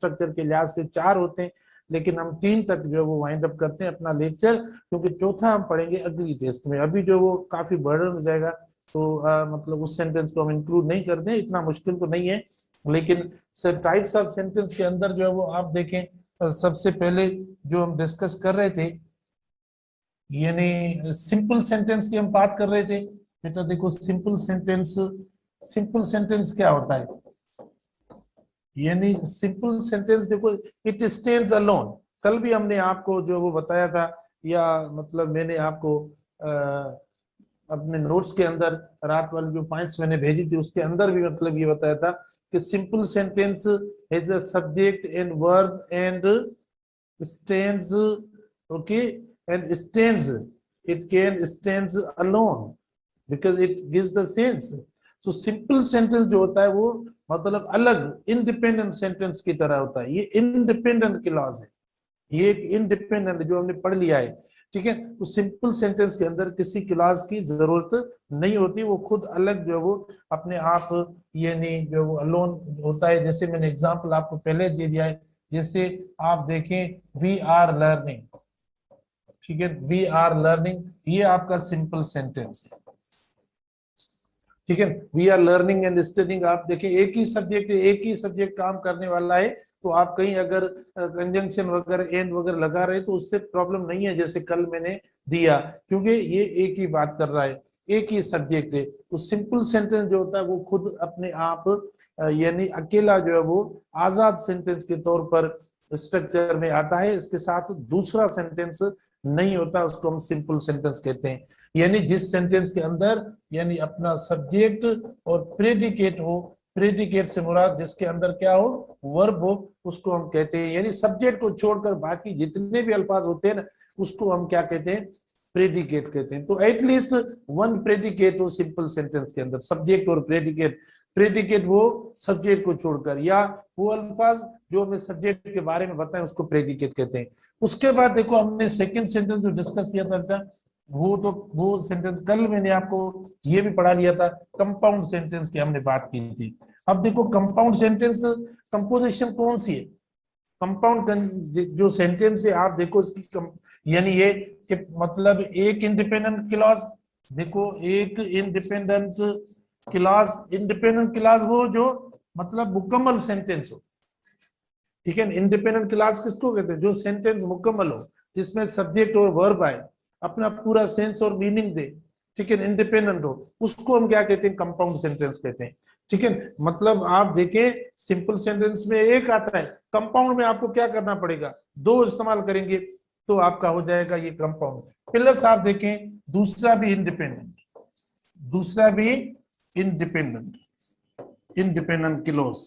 Structure के लिहाज से 4 होते हैं, लेकिन हम 3 तक जो है वो वाइंड अप करते हैं अपना लेक्चर, क्योंकि चौथा हम पढ़ेंगे अगली टेस्ट में। अभी जो वो काफी बर्डन हो जाएगा, तो मतलब उस सेंटेंस को हम इंक्लूड नहीं करते हैं, इतना मुश्किल तो नहीं है। लेकिन सर टाइप्स ऑफ सेंटेंस के अंदर जो है वो आप देखें, सबसे पहले जो हम डिस्कस कर रहे थे, यानी सिंपल सेंटेंस की हम बात कर रहे थे। बेटा देखो सिंपल सेंटेंस, सिंपल सेंटेंस क्या होता है, यानी सिंपल सेंटेंस देखो, इट स्टैंड्स अलोन। कल भी हमने आपको जो वो बताया था, या मतलब मैंने आपको अपने नोट्स के अंदर रात वाली जो पॉइंट्स मैंने भेजी थी उसके अंदर भी मतलब ये बताया था कि simple sentence has a subject and verb and stands, okay, and stands, it can stands alone because it gives the sense. तो सिंपल सेंटेंस जो होता है वो मतलब अलग इंडिपेंडेंट सेंटेंस की तरह होता है, ये इंडिपेंडेंट क्लॉज है, ये एक इंडिपेंडेंट जो हमने पढ़ लिया है, ठीक है। तो सिंपल सेंटेंस के अंदर किसी क्लॉज की जरूरत नहीं होती, वो खुद अलग जो वो अपने आप ये नहीं जो वो अलोन होता है। जैसे मैंने एग्जांपल आपको पहले दे दिया है, जैसे आप देखें वी आर लर्निंग, ठीक है, वी आर लर्निंग, ये आपका सिंपल सेंटेंस है, ठीक है। We are learning and studying, आप देखें एक ही सब्जेक्ट, एक ही सब्जेक्ट काम करने वाला है, तो आप कहीं अगर कंजंक्शन वगैरह एंड वगैरह लगा रहे तो उससे प्रॉब्लम नहीं है, जैसे कल मैंने दिया, क्योंकि ये एक ही बात कर रहा है, एक ही सब्जेक्ट है। तो सिंपल सेंटेंस जो होता है वो खुद अपने आप यानी अकेला जो है वो आजाद सेंटेंस के तौर पर स्ट्रक्चर में आता है, इसके साथ दूसरा सेंटेंस नहीं होता, उसको हम सिंपल सेंटेंस कहते हैं। यानी जिस सेंटेंस के अंदर यानी अपना सब्जेक्ट और प्रेडिकेट हो, प्रेडिकेट से मुराद जिसके अंदर क्या हो, वर्ब हो, उसको हम कहते हैं। यानी सब्जेक्ट को छोड़कर बाकी जितने भी अल्फाज होते हैं ना, उसको हम क्या कहते हैं, प्रेडिकेट कहते हैं। तो एटलीस्ट वन प्रेडिकेट हो सिंपल सेंटेंस के अंदर, सब्जेक्ट और प्रेडिकेट, प्रेडिकेट वो सब्जेक्ट को छोड़कर, या वो अल्फाज जो हमें सब्जेक्ट के बारे में बताएं उसको प्रेडिकेट कहते हैं। उसके बाद देखो हमने सेकंड सेंटेंस जो डिस्कस किया था, वो सेंटेंस कल मैंने आपको ये भी पढ़ा लिया था, कंपाउंड सेंटेंस की हमने बात की थी। अब देखो कंपाउंड सेंटेंस कंपोजिशन कौन सी है, कंपाउंड जो सेंटेंस है आप देखो इसकी यानी ये कि मतलब एक इंडिपेंडेंट क्लॉज, देखो एक इंडिपेंडेंट क्लॉज, इंडिपेंडेंट क्लॉज वो जो मतलब मुकम्मल सेंटेंस हो, ठीक है। इंडिपेंडेंट क्लॉज किसको कहते हैं, जो सेंटेंस मुकम्मल हो, जिसमें सब्जेक्ट और वर्ब आए, अपना पूरा सेंस और मीनिंग दे, ठीक है, इंडिपेंडेंट हो, उसको हम क्या कहते हैं, कंपाउंड सेंटेंस कहते हैं, ठीक है। मतलब आप देखें सिंपल सेंटेंस में एक आता है, कंपाउंड में आपको क्या करना पड़ेगा, दो इस्तेमाल करेंगे तो आपका हो जाएगा ये कंपाउंड। प्लस आप देखें दूसरा भी इंडिपेंडेंट, दूसरा भी इंडिपेंडेंट, इंडिपेंडेंट क्लॉज।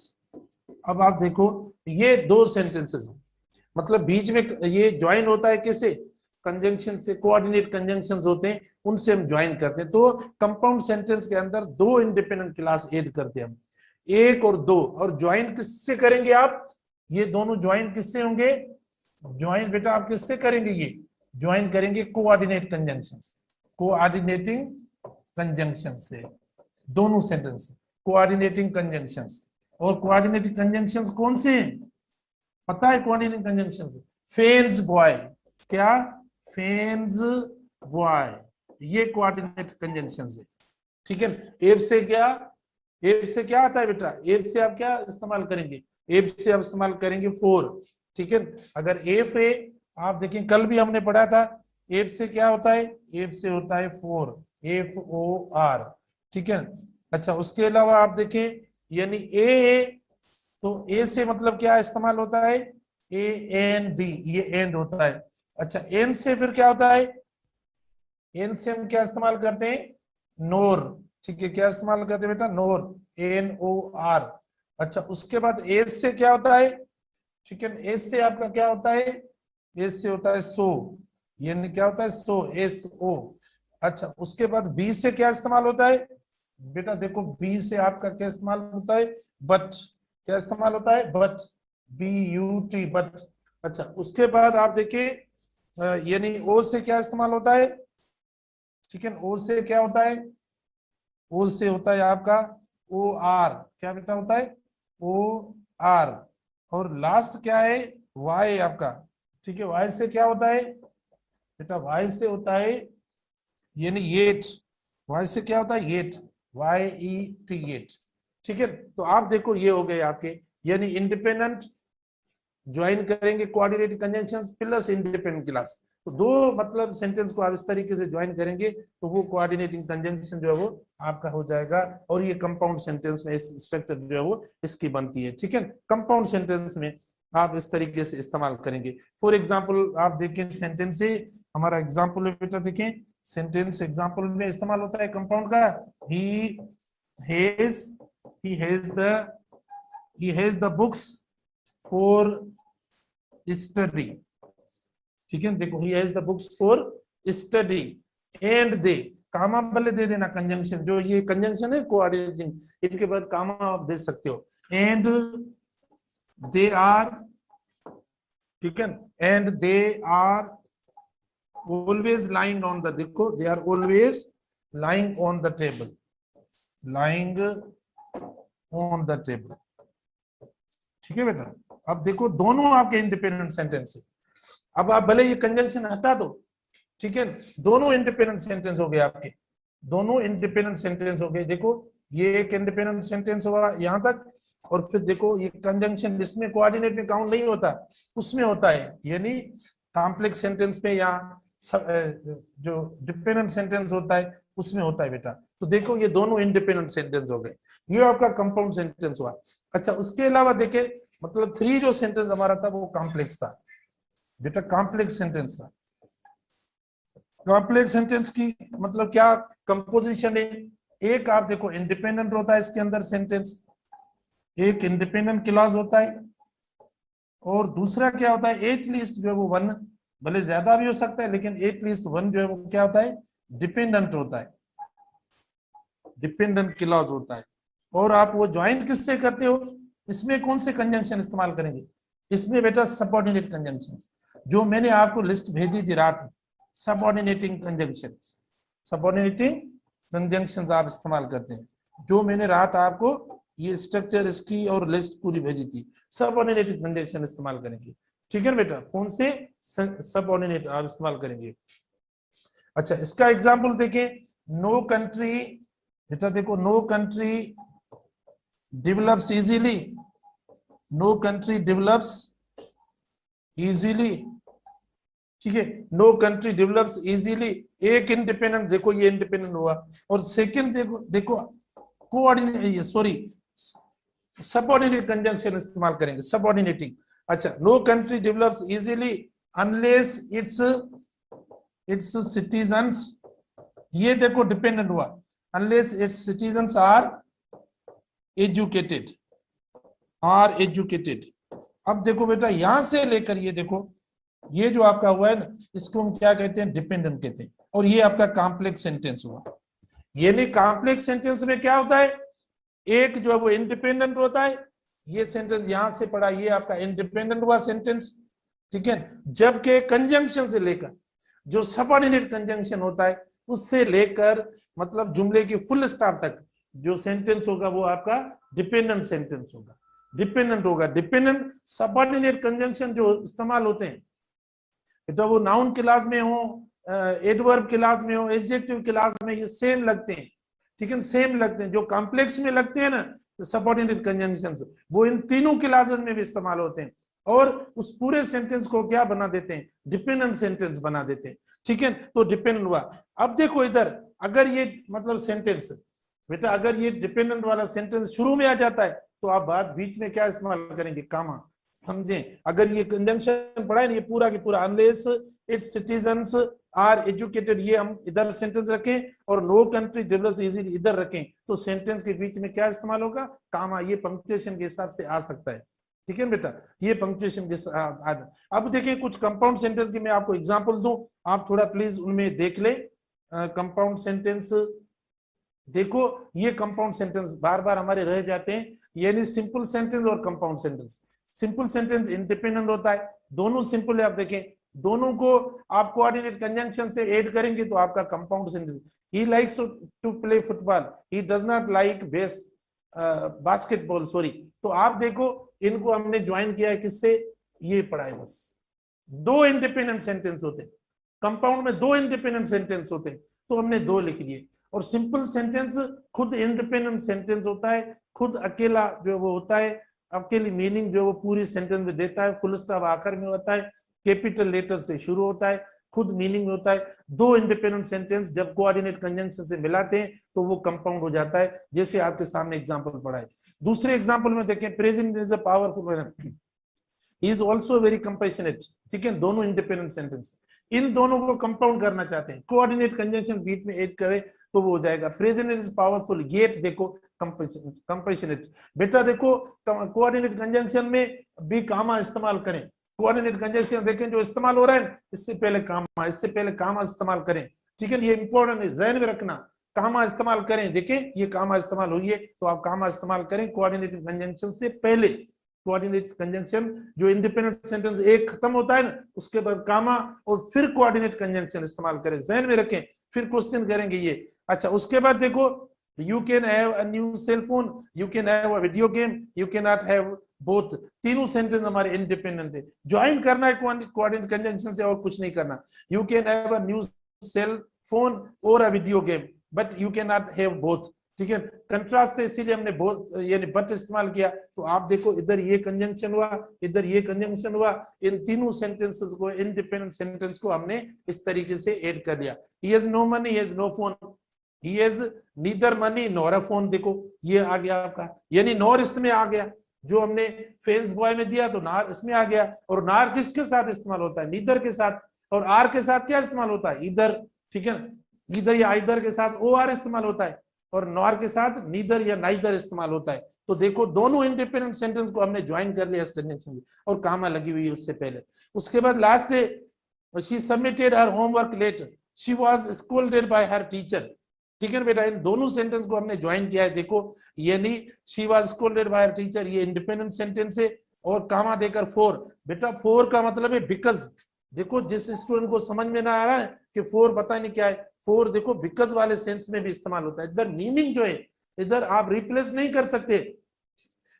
अब आप देखो ये दो सेंटेंसेस, मतलब बीच में ये ज्वाइन होता है किससे, कंजंक्शन से, कोऑर्डिनेट कंजंक्शंस होते हैं उनसे हम ज्वाइन करते हैं। तो कंपाउंड सेंटेंस के अंदर दो इंडिपेंडेंट क्लास ऐड करते हैं हम, एक और दो, और ज्वाइन किससे करेंगे आप, ये दोनों ज्वाइन किससे होंगे, ज्वाइन बेटा आप किससे करेंगे, ये ज्वाइन करेंगे कोऑर्डिनेट कंजंक्शन, कोऑर्डिनेटिंग कंजंक्शन से, दोनों सेंटेंस कोऑर्डिनेटिंग कंजंक्शंस। और कोऑर्डिनेटिंग कंजंक्शंस कौन से हैं, पता है कोऑर्डिनेटिंग कंजंक्शंस, फेन्स बॉय, क्या, फेन्स बॉय, ये कोऑर्डिनेट कंजंक्शंस है, ठीक है। एफ से क्या, एफ से क्या आता है बेटा, एफ से आप क्या इस्तेमाल करेंगे, एफ से आप इस्तेमाल करेंगे फोर, ठीक है। अगर एफ है, आप देखें कल भी हमने पढ़ा था, एफ से क्या होता है, एफ से होता है फोर, एफ ओ आर, ठीक है। अच्छा उसके अलावा आप देखें यानी ए, तो ए से मतलब क्या इस्तेमाल होता है, ए एन बी, ये एंड होता है। अच्छा एन से फिर क्या होता है, एन से हम क्या इस्तेमाल करते हैं, नोर, ठीक है, क्या इस्तेमाल करते हैं बेटा, नोर, एन ओ आर। अच्छा उसके बाद एस से क्या होता है, ठीक है, एस से आपका क्या होता है, एस से होता है सो, ये क्या होता है, सो, एस ओ। अच्छा उसके बाद बी से क्या इस्तेमाल होता है, बेटा देखो बी से आपका क्या इस्तेमाल होता है, बट, क्या इस्तेमाल होता है, but, B U T, but. अच्छा उसके बाद आप देखिए यानी ओ से क्या इस्तेमाल होता है, ठीक है, ओ से क्या होता है, ओ से होता है आपका ओ आर, क्या बेटा होता है, ओ आर। और लास्ट क्या है, वाई आपका, ठीक है। वाई से क्या होता है बेटा, वाई से होता है यानी येट, वाई से क्या होता है येट, YET येट, ठीक है। तो आप देखो ये हो गए आपके, यानी इंडिपेंडेंट ज्वाइन करेंगे coordinating conjunctions plus independent class, तो दो मतलब सेंटेंस को आप इस तरीके से ज्वाइन करेंगे तो वो कोऑर्डिनेटिंग कंजंक्शन जो है वो आपका हो जाएगा, और ये कंपाउंड सेंटेंस में इस स्ट्रक्चर जो है वो इसकी बनती है, ठीक है। कंपाउंड सेंटेंस में आप इस तरीके से इस्तेमाल करेंगे। फॉर एग्जाम्पल आप देखें सेंटेंस से, हमारा एग्जाम्पल बेटा देखें, सेंटेंस एग्जाम्पल में इस्तेमाल होता है कंपाउंड का, he has he has the he has the books for study, ठीक है। देखो he has the books for study and they, कामा भले दे देना, कंजंक्शन जो ये कंजंक्शन है कोऑर्डिनेटिंग, इनके बाद कामा आप दे सकते हो, एंड दे आर, ठीक है, and they are always lying on the, देखो they are always lying on the table, lying on the table, ठीक है बेटा। अब देखो दोनों आपके इंडिपेंडेंट सेंटेंस है, अब आप भले ये कंजंक्शन हटा दो, ठीक है, दोनों इंडिपेंडेंट सेंटेंस हो गए आपके, दोनों इंडिपेंडेंट सेंटेंस हो गए। देखो ये एक इंडिपेंडेंट सेंटेंस हुआ यहां तक, और फिर देखो ये कंजंक्शन इसमें कोऑर्डिनेट में काउंट नहीं होता, उसमें होता है, यानी कॉम्प्लेक्स सेंटेंस में या जो डिपेंडेंट सेंटेंस होता है उसमें होता है बेटा। तो देखो ये दोनों इंडिपेंडेंट सेंटेंस हो गए, ये आपका कंपाउंड सेंटेंस हुआ। अच्छा उसके अलावा देखे, मतलब 3 जो सेंटेंस हमारा था वो कॉम्प्लेक्स था बेटा, कॉम्प्लेक्स सेंटेंस था। कॉम्प्लेक्स सेंटेंस की मतलब क्या कंपोजिशन है, एक आप देखो इंडिपेंडेंट होता है इसके अंदर सेंटेंस, एक इंडिपेंडेंट क्लॉज होता है, और दूसरा क्या होता है एटलीस्ट जो है वो 1, भले ज्यादा भी हो सकता है लेकिन एटलीस्ट 1 जो है वो क्या होता है डिपेंडेंट होता है, डिपेंडेंट क्लॉज होता है। और आप वो ज्वाइन किससे करते हो, इसमें कौन से कंजंक्शन इस्तेमाल करेंगे, इसमें बेटा सबऑर्डिनेट कंजंक्शन, जो मैंने आपको लिस्ट भेजी थी रात, सबऑर्डिनेटिंग कंजंक्शन, सबऑर्डिनेटिंग कंजंक्शंस आप इस्तेमाल करते हैं, जो मैंने रात आपको ये स्ट्रक्चर इसकी और लिस्ट पूरी भेजी थी, सबऑर्डिनेटेड कंजंक्शन इस्तेमाल करेंगे, ठीक है बेटा। कौन से सबऑर्डिनेट आप इस्तेमाल करेंगे। अच्छा इसका एग्जांपल देखें, नो कंट्री, बेटा देखो no country develops easily, no country develops easily, ठीक है, नो कंट्री डेवलप्स इजीली, एक इंडिपेंडेंट, देखो ये इंडिपेंडेंट हुआ, और सेकंड देखो देखो कोऑर्डिनेट, सॉरी सबऑर्डिनेट कंजंक्शन इस्तेमाल करेंगे, सबऑर्डिनेटिंग। अच्छा no country develops easily unless its citizens, ये देखो डिपेंडेंट हुआ, unless its citizens are educated, are educated. अब देखो बेटा यहां से लेकर ये देखो, ये जो आपका हुआ है ना इसको हम क्या कहते हैं डिपेंडेंट कहते हैं, और ये आपका कॉम्प्लेक्स सेंटेंस हुआ। यानी कॉम्प्लेक्स सेंटेंस में क्या होता है, एक जो है वो इंडिपेंडेंट होता है, ये सेंटेंस यहां से पढ़ा, ये आपका इंडिपेंडेंट हुआ सेंटेंस, ठीक है। जबकि कंजंक्शन से लेकर जो सबऑर्डिनेट कंजंक्शन होता है उससे लेकर मतलब जुमले की फुल स्टॉप तक जो सेंटेंस होगा वो आपका डिपेंडेंट सेंटेंस होगा, डिपेंडेंट होगा। डिपेंडेंट सबऑर्डिनेट कंजंक्शन जो इस्तेमाल होते हैं तो वो नाउन क्लास में हो, एडवर्ब क्लास में हो, एडजेक्टिव क्लास में, ये सेम लगते हैं, ठीक है, सेम लगते हैं। जो कॉम्प्लेक्स में लगते हैं ना सबऑर्डिनेट कंजंक्शंस, वो इन तीनों क्लासेस में भी इस्तेमाल होते हैं, और उस पूरे सेंटेंस को क्या बना देते हैं डिपेंडेंट सेंटेंस बना देते हैं, ठीक है। तो डिपेंडेंट हुआ। अब देखो इधर अगर ये मतलब सेंटेंस बेटा, अगर ये डिपेंडेंट वाला सेंटेंस शुरू में आ जाता है तो आप बात बीच में क्या इस्तेमाल करेंगे, कामा, समझें। अगर ये कंजंक्शन पढ़ा है ना ये पूरा की पूरा, unless its citizens are educated, ये हम इधर सेंटेंस रखें, और नो कंट्री डेवलप्स इजीली इधर रखें, तो सेंटेंस के बीच में क्या इस्तेमाल होगा, कामा। ये पंक्चुएशन के हिसाब से आ सकता है, ठीक है बेटा, ये पंक्चुएशन के साथ। अब देखिए कुछ कंपाउंड सेंटेंस की मैं आपको एग्जांपल दूं, आप थोड़ा प्लीज उनमें देख ले। कंपाउंड सेंटेंस देखो, ये कंपाउंड सेंटेंस बार बार हमारे रह जाते हैं, यानी सिंपल सेंटेंस और compound sentence. Simple sentence independent होता है, दोनों सिंपल है, आप देखें दोनों को आप कोऑर्डिनेट कंजंक्शन से ऐड करेंगे तो आपका compound sentence. He likes to play football, he does not like base basketball, sorry. तो आप देखो इनको हमने ज्वाइन किया है किससे, ये पढ़ा है बस। दो इंडिपेंडेंट सेंटेंस होते हैं, कंपाउंड में दो इंडिपेंडेंट सेंटेंस होते हैं, तो हमने दो लिख दिए। और सिंपल सेंटेंस खुद इंडिपेंडेंट सेंटेंस होता है, खुद अकेला जो वो होता है, अकेली मीनिंग जो वो पूरी सेंटेंस में देता है, फुल स्टॉप आखिर में होता है, कैपिटल लेटर से शुरू होता है, खुद मीनिंग में होता है। दो इंडिपेंडेंट सेंटेंस जब कोऑर्डिनेट कंजंक्शन से मिलाते हैं तो वो कंपाउंड हो जाता है, जैसे आपके सामने एग्जांपल पढ़ा है। दूसरे एग्जांपल में देखें, present is a powerful, he is also very compassionate, ठीक है, दोनों इंडिपेंडेंट सेंटेंस। इन दोनों को कंपाउंड करना चाहते हैं, कोऑर्डिनेट कंजंक्शन बीच में ऐड करें तो वो हो जाएगा प्रेजेंट इज पावरफुल, येट देखो कंपैशनेट। बेटा देखो कोऑर्डिनेट कंजंक्शन में भी कामा इस्तेमाल करें, कोऑर्डिनेट कंजंक्शन देखें जो इस्तेमाल हो रहा है, इससे पहले कामा, इससे पहले कामा इस्तेमाल करें, ठीक है, ये इंपॉर्टेंट है, ध्यान में रखना। कामा इस्तेमाल करें, देखें ये कामा इस्तेमाल हुई है, तो आप कामा इस्तेमाल करें कोऑर्डिनेटेड कंजंक्शन से पहले। कोऑर्डिनेट कंजंक्शन जो इंडिपेंडेंट सेंटेंस एक खत्म होता है ना, उसके बाद कामा और फिर कोऑर्डिनेट कंजंक्शन इस्तेमाल करें, ध्यान में रखें, फिर क्वेश्चन करेंगे ये। अच्छा, उसके बाद देखो, you can have a new cell phone, you can have a video game, you can not have both. तीनों सेंटेंस हमारे इंडिपेंडेंट है, ज्वाइन करना है कोऑर्डिनेट कंजंक्शन से और कुछ नहीं करना। You can have a new cell phone और a video game, but you can not have both, ठीक है। कंट्रास्ट है, इसीलिए हमने बोथ यानी बट इस्तेमाल किया। तो आप देखो इधर ये कंजंक्शन हुआ, इधर ये कंजंक्शन हुआ, इन तीनों सेंटेंसेस को, इंडिपेंडेंट सेंटेंस को हमने इस तरीके से ऐड कर दिया। He has no money, he has no phone, he has neither money nor a phone, देखो ये आ गया आपका, यानी नॉर इसमें आ गया, जो हमने फेंस बॉय में दिया तो नार इसमें आ गया। और नार किसके साथ इस्तेमाल होता है, नीदर के साथ। और आर के साथ क्या इस्तेमाल होता है, इधर, ठीक है, इधर या इधर के साथ ओ आर इस्तेमाल होता है, और नॉर के साथ नीदर या नाइदर इस्तेमाल होता है। तो देखो दोनों इंडिपेंडेंट सेंटेंस को हमने ज्वाइन कर लिया इस कंजंक्शन, और कामा लगी हुई है उससे पहले। उसके बाद लास्ट है, she submitted her homework late, she was scolded by her teacher, ठीक है बेटा, इन दोनों सेंटेंस को हमने ज्वाइन किया है। देखो यानी she was scolded by her teacher, ये इंडिपेंडेंट सेंटेंस है, और कामा देकर फोर, बेटा फोर का मतलब है बिकॉज। देखो जिस स्टूडेंट को समझ में ना आ रहा है कि फोर पता नहीं क्या है, फोर देखो बिकॉज वाले सेंस में भी इस्तेमाल होता है। इधर मीनिंग जो है, इधर आप रिप्लेस नहीं कर सकते,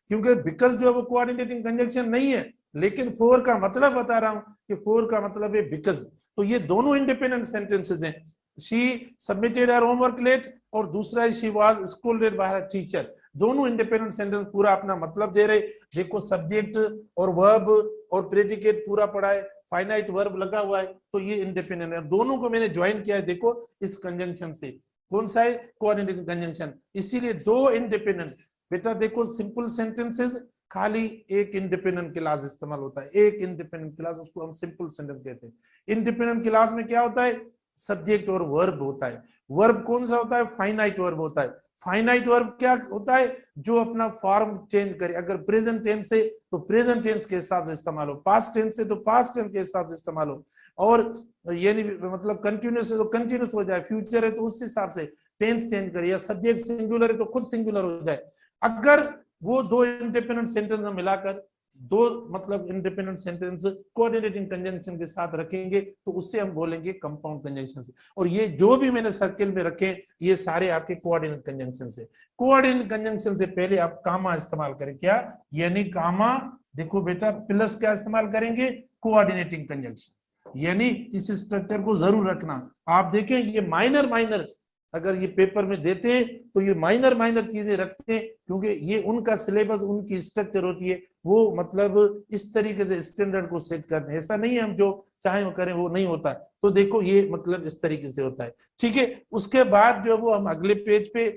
क्योंकि बिकॉज जो है वो कोऑर्डिनेटिंग कंजंक्शन नहीं है, लेकिन फोर का मतलब बता रहा हूं कि फोर का मतलब है बिकॉज। तो ये दोनों इंडिपेंडेंट सेंटेंसेस हैं, she submitted her homework late, और दूसरा है she was scolded by her teacher. दोनों इंडिपेंडेंट सेंटेंस पूरा अपना मतलब दे रहे। देखो सब्जेक्ट और वर्ब और प्रेडिकेट पूरा पढ़ा है, फाइनाइट वर्ब लगा हुआ है, तो ये इंडिपेंडेंट है। दोनों को मैंने ज्वाइन किया है, देखो इस कंजंक्शन से, कौन सा है, कोऑर्डिनेटिंग कंजंक्शन, इसीलिए दो इंडिपेंडेंट। बेटा देखो सिंपल सेंटेंसेस खाली एक इंडिपेंडेंट क्लास इस्तेमाल होता है, एक इंडिपेंडेंट क्लास, उसको हम सिंपल सेंटेंस कहते हैं। इंडिपेंडेंट क्लास में क्या होता है, सब्जेक्ट और वर्ब होता है। वर्ब कौन सा होता है, फाइनाइट वर्ब होता है। फाइनाइट वर्ब क्या होता है, जो अपना फॉर्म चेंज करे, अगर प्रेजेंट टेंस से तो प्रेजेंट टेंस के हिसाब से इस्तेमाल हो, पास्ट टेंस से तो पास्ट टेंस के हिसाब से इस्तेमाल हो, और यानी मतलब कंटिन्यूस है तो कंटिन्यूस हो जाए, फ्यूचर है तो उस हिसाब से टेंस चेंज करे, या सब्जेक्ट सिंगुलर है तो खुद सिंगुलर हो जाए। अगर वो दो इंडिपेंडेंट सेंटेंस में मिलाकर दो मतलब इंडिपेंडेंट सेंटेंस कोऑर्डिनेटिंग कंजंक्शन के साथ रखेंगे तो उससे हम बोलेंगे कंपाउंड कंजंक्शन से। और ये जो भी मैंने सर्किल में रखे ये सारे आपके कोऑर्डिनेट कंजंक्शन से। कोऑर्डिनेट कंजंक्शन से पहले आप कामा इस्तेमाल करें, क्या, यानी कामा, देखो बेटा प्लस क्या इस्तेमाल करेंगे, कोऑर्डिनेटिंग कंजंक्शन, यानी इस स्ट्रक्चर को जरूर रखना। आप देखें ये माइनर माइनर अगर ये पेपर में देते हैं तो ये माइनर माइनर चीजें रखते हैं, क्योंकि ये उनका सिलेबस, उनकी स्ट्रक्चर होती है, वो मतलब इस तरीके से स्टैंडर्ड को सेट करते हैं। ऐसा नहीं है हम जो चाहे वो करें वो नहीं होता। तो देखो ये मतलब इस तरीके से होता है, ठीक है। उसके बाद जो वो हम अगले पेज पे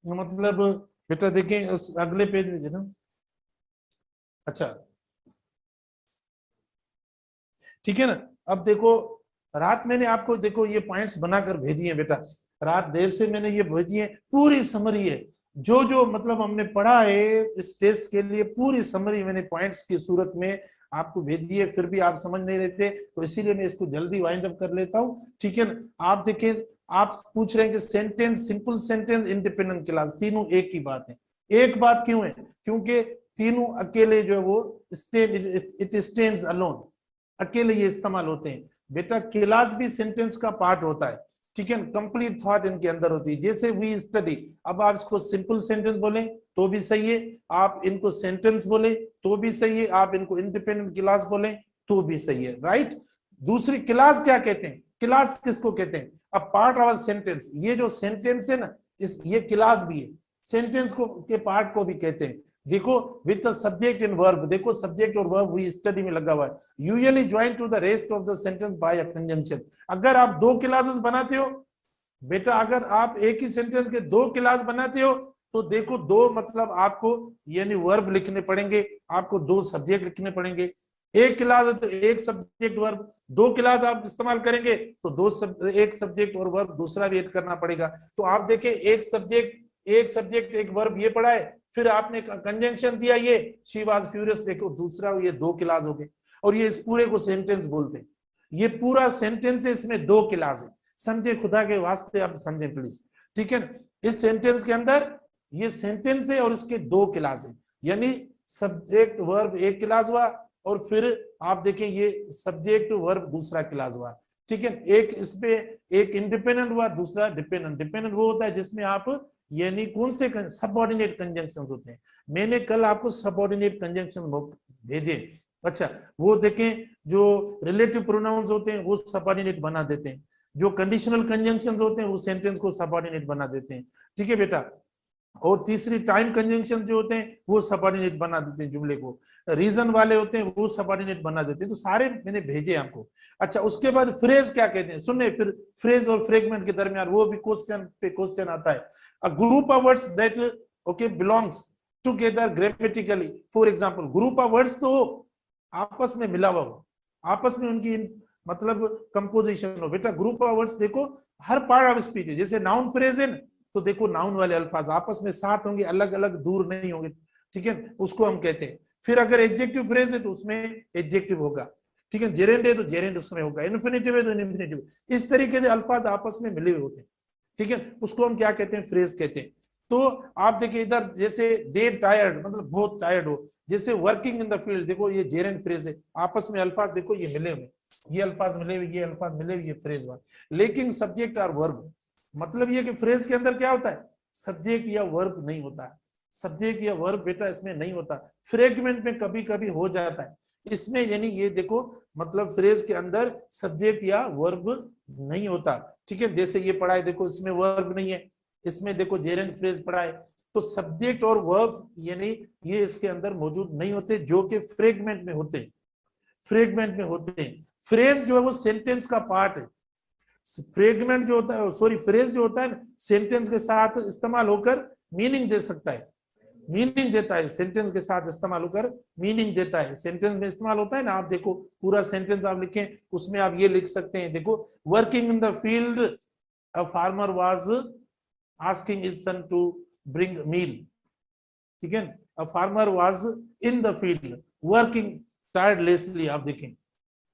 मतलब बेटा देखें अगले पेज में ना, अच्छा ठीक है ना। अब देखो रात मैंने आपको देखो ये पॉइंट्स बनाकर भेजी है बेटा, रात देर से मैंने ये भेजी है, पूरी समरी है, जो जो मतलब हमने पढ़ा है इस टेस्ट के लिए, पूरी समरी मैंने पॉइंट्स की सूरत में आपको भेजी है। फिर भी आप समझ नहीं रहते, तो इसीलिए मैं इसको जल्दी वाइंड अप कर लेता हूँ, ठीक है ना। आप देखिए, आप पूछ रहे हैं कि sentence, simple sentence, independent class, तीनों एक ही बात है। एक बात क्यों है, क्योंकि तीनों अकेले जो है वो इट स्टैंड्स अलोन, अकेले ये इस्तेमाल होते हैं। बेटा क्लास भी सेंटेंस का पार्ट होता है, ठीक है, कंप्लीट थॉट इनके अंदर होती है। जैसे वी स्टडी, अब आप इसको सिंपल सेंटेंस बोले तो भी सही है, आप इनको सेंटेंस बोले तो भी सही है, आप इनको इंडिपेंडेंट क्लास बोले तो भी सही है, राइट। दूसरी क्लास क्या कहते हैं, क्लास किसको कहते हैं, अब पार्ट ऑफ सेंटेंस, ये जो सेंटेंस है ना, इस ये क्लास भी है, सेंटेंस को के पार्ट को भी कहते हैं। देखो विद सब्जेक्ट एंड वर्ब, देखो सब्जेक्ट और वर्ब वी स्टडी में लगा हुआ है, usually join to the rest of the sentence by a conjunction. अगर आप दो क्लासेस बनाते हो बेटा, अगर आप एक ही सेंटेंस के दो क्लास बनाते हो तो देखो दो मतलब आपको यानी वर्ब लिखने पड़ेंगे, आपको दो सब्जेक्ट लिखने पड़ेंगे। एक क्लास है तो एक सब्जेक्ट वर्ब, दो क्लास आप इस्तेमाल करेंगे तो एक सब्जेक्ट और वर्ब दूसरा भी ऐड करना पड़ेगा। तो आप देखें एक सब्जेक्ट एक वर्ब ये पढ़ा है, फिर आपने कंजंक्शन दिया ये शी वाज फ्यूरियस, देखो दूसरा ये दो क्लास हो गए, और ये इस पूरे को सेंटेंस बोलते हैं। ये पूरा सेंटेंस है, इसमें दो क्लास है, समझे, खुदा के वास्ते आप समझे प्लीज, ठीक है। इस सेंटेंस के अंदर ये सेंटेंस है और इसके दो क्लास है, यानी सब्जेक्ट वर्ब एक क्लास हुआ और फिर आप देखें ये सब्जेक्ट वर्ब दूसरा क्लास हुआ, ठीक है। एक इसमें एक इंडिपेंडेंट हुआ, दूसरा डिपेंडेंट। डिपेंडेंट वो होता है जिसमें आप यानी कौन से सबऑर्डिनेट कंजंक्शंस होते हैं, मैंने कल आपको सबऑर्डिनेट कंजंक्शन भेजे, अच्छा वो देखें, जो रिलेटिव प्रोनाउंस होते हैं वो सबऑर्डिनेट बना देते हैं, जो कंडीशनल कंजंक्शंस होते हैं वो सेंटेंस को सबऑर्डिनेट बना देते हैं, ठीक है बेटा। और तीसरी टाइम कंजंक्शन जो होते हैं वो सबऑर्डिनेट बना देते हैं जुमले को, रीजन वाले होते हैं वो सबऑर्डिनेट बना देते हैं, तो सारे मैंने भेजे आपको। अच्छा उसके बाद फ्रेज क्या कहते हैं, सुनने, फिर फ्रेज और फ्रेगमेंट के दरमियान वो भी क्वेश्चन पे क्वेश्चन आता है। A group of words that okay belongs together grammatically, for example group of words तो आपस में मिला हुआ हो, आपस में उनकी मतलब कंपोजिशन हो बेटा। ग्रुप ऑफ वर्ड्स देखो हर पार्ट ऑफ स्पीच है, जैसे नाउन फ्रेज है तो देखो नाउन वाले अल्फाज आपस में साथ होंगे, अलग अलग दूर नहीं होंगे, ठीक है, उसको हम कहते हैं। फिर अगर एडजेक्टिव फ्रेज है तो उसमें एडजेक्टिव होगा, ठीक है, जेरेंड है तो जेरेंड उसमें होगा, इन्फिनिटिव है तो इन्फिनिटिव, इस तरीके से अल्फाज आपस में मिले हुए होते हैं, ठीक है, उसको हम क्या कहते हैं, फ्रेज कहते हैं। तो आप देखिए इधर जैसे डेड टायर्ड मतलब बहुत टायर्ड हो, जैसे वर्किंग इन द फील्ड, देखो ये जेरेंड फ्रेज है, आपस में अल्फाज देखो ये मिले हुए, ये अल्फाज मिले हुए, ये अल्फाज मिले हुए, ये फ्रेज हुआ। लेकिन सब्जेक्ट और वर्ब, मतलब ये कि फ्रेज के अंदर क्या होता है, सब्जेक्ट या वर्ब नहीं होता है, सब्जेक्ट या वर्ब बेटा इसमें नहीं होता, फ्रेगमेंट में कभी कभी हो जाता है इसमें, यानी ये देखो मतलब फ्रेज के अंदर सब्जेक्ट या वर्ब नहीं होता, ठीक है। जैसे ये पढ़ा है देखो इसमें वर्ब नहीं है, इसमें देखो जेरेंड फ्रेज पढ़ा है, तो सब्जेक्ट और वर्ब यानी ये इसके अंदर मौजूद नहीं होते, जो कि फ्रेगमेंट में होते हैं, फ्रेगमेंट में होते हैं। फ्रेज जो है वो सेंटेंस का पार्ट है, फ्रेगमेंट जो होता है सॉरी फ्रेज जो होता है सेंटेंस के साथ इस्तेमाल होकर मीनिंग दे सकता है, मीनिंग देता है, सेंटेंस के साथ इस्तेमाल होकर मीनिंग देता है, सेंटेंस में इस्तेमाल होता है ना। आप देखो पूरा सेंटेंस आप लिखें उसमें आप ये लिख सकते हैं, देखो working in the field a farmer was asking his son to bring meal, ठीक है, a farmer was in the field working tirelessly, आप देखें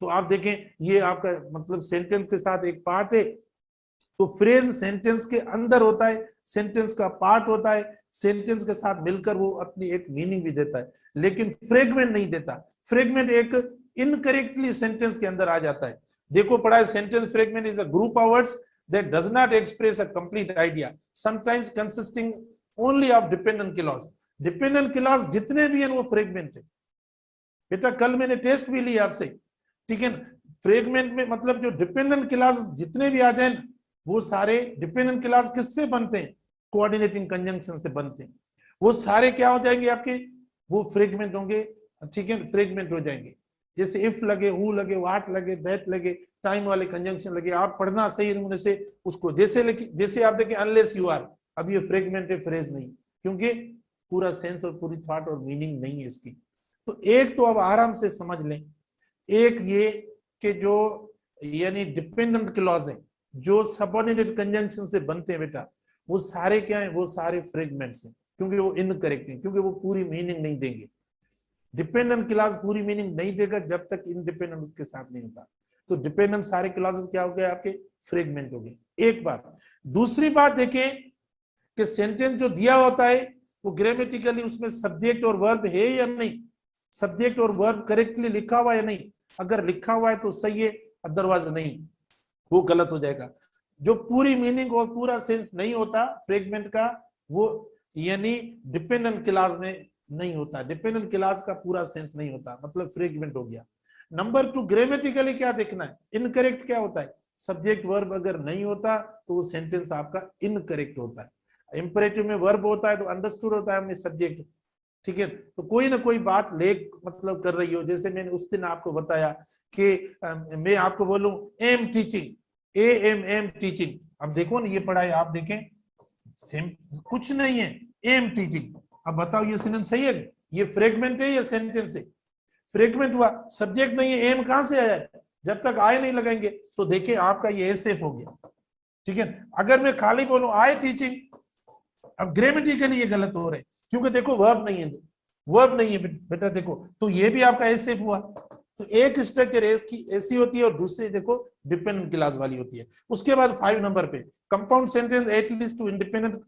तो आप देखें ये आपका मतलब सेंटेंस के साथ एक पार्ट है, तो फ्रेज सेंटेंस के अंदर होता है, सेंटेंस का पार्ट होता है, सेंटेंस के साथ मिलकर वो अपनी एक मीनिंग भी देता है, लेकिन फ्रेगमेंट नहीं देता, फ्रेगमेंट एक इनकरेक्टली सेंटेंस के अंदर आ जाता है। देखो पढ़ा है sentence fragment is a group of words that does not express a complete idea sometimes consisting only of dependent clause, dependent clause जितने भी हैं वो फ्रेगमेंट है बेटा, कल मैंने टेस्ट भी लिया आपसे, ठीक है। फ्रेगमेंट में मतलब जो डिपेंडेंट क्लास जितने भी आ जाए वो सारे डिपेंडेंट क्लास किससे बनते हैं, कोऑर्डिनेटिंग कंजंक्शन से बनते हैं, वो सारे क्या हो जाएंगे आपके, वो फ्रेगमेंट होंगे, ठीक है, फ्रेगमेंट हो जाएंगे। जैसे इफ लगे, हु लगे, वाट लगे, दैट लगे, टाइम वाले कंजंक्शन लगे, आप पढ़ना सही नमूने से उसको, जैसे आप देखें अनलेस यू आर, अब ये फ्रेगमेंट है फ्रेज नहीं, क्योंकि पूरा सेंस और पूरी थॉट और मीनिंग नहीं है इसकी। तो एक तो अब आराम से समझ लें, एक ये कि जो यानी डिपेंडेंट क्लॉज है जो सबऑर्डिनेट कंजंक्शन से बनते हैं बेटा, वो सारे क्या हैं, वो सारे फ्रेगमेंट्स हैं, क्योंकि वो इनकरेक्ट है, क्योंकि वो पूरी मीनिंग नहीं देंगे। डिपेंडेंट क्लॉज पूरी मीनिंग नहीं देगा जब तक इंडिपेंडेंट उसके साथ नहीं होता, तो डिपेंडेंट सारे क्लॉजेस क्या हो गए आपके, फ्रेगमेंट हो गए, एक बात। दूसरी बात देखें कि सेंटेंस जो दिया होता है वो ग्रामेटिकली उसमें सब्जेक्ट और वर्ब है या नहीं, सब्जेक्ट और वर्ब करेक्टली लिखा हुआ है या नहीं, अगर लिखा हुआ है तो सही है, अदरवाइज नहीं, वो गलत हो जाएगा। जो पूरी मीनिंग और पूरा सेंस नहीं होता फ्रेगमेंट का, वो यानी डिपेंडेंट क्लास में नहीं होता, डिपेंडेंट क्लास का पूरा सेंस नहीं होता, मतलब फ्रेगमेंट हो गया। नंबर 2, ग्रामेटिकली क्या देखना है, इनकरेक्ट क्या होता है, सब्जेक्ट वर्ब अगर नहीं होता तो वो सेंटेंस आपका इनकरेक्ट होता है। इंपरेटिव में वर्ब होता है तो अंडरस्टूड होता है हमने सब्जेक्ट, ठीक है। तो कोई ना कोई बात लेख मतलब कर रही हो, जैसे मैंने उस दिन आपको बताया कि मैं आपको बोलूं एम टीचिंग, एम टीचिंग, अब देखो ना ये पढ़ाई आप देखें सेम कुछ नहीं है, एम टीचिंग। अब बताओ ये सेंटेंस सही है, ये फ्रेगमेंट है या सेंटेंस है, फ्रेगमेंट हुआ, सब्जेक्ट नहीं है, एम कहां से आया है, जब तक आए नहीं लगाएंगे तो देखिए आपका ये एसेफ हो गया, ठीक है। अगर मैं खाली बोलूं आई टीचिंग, अब ग्रामेटिकली ये गलत हो रहे क्योंकि देखो वर्ब नहीं है, वर्ब नहीं है बेटा, देखो तो ये भी आपका एसेफ हुआ। तो एक स्ट्रक्चर ऐसी होती है और दूसरी देखो डिपेंडेंट क्लास वाली होती है। उसके बाद 5 नंबर पे compound sentence at least two independent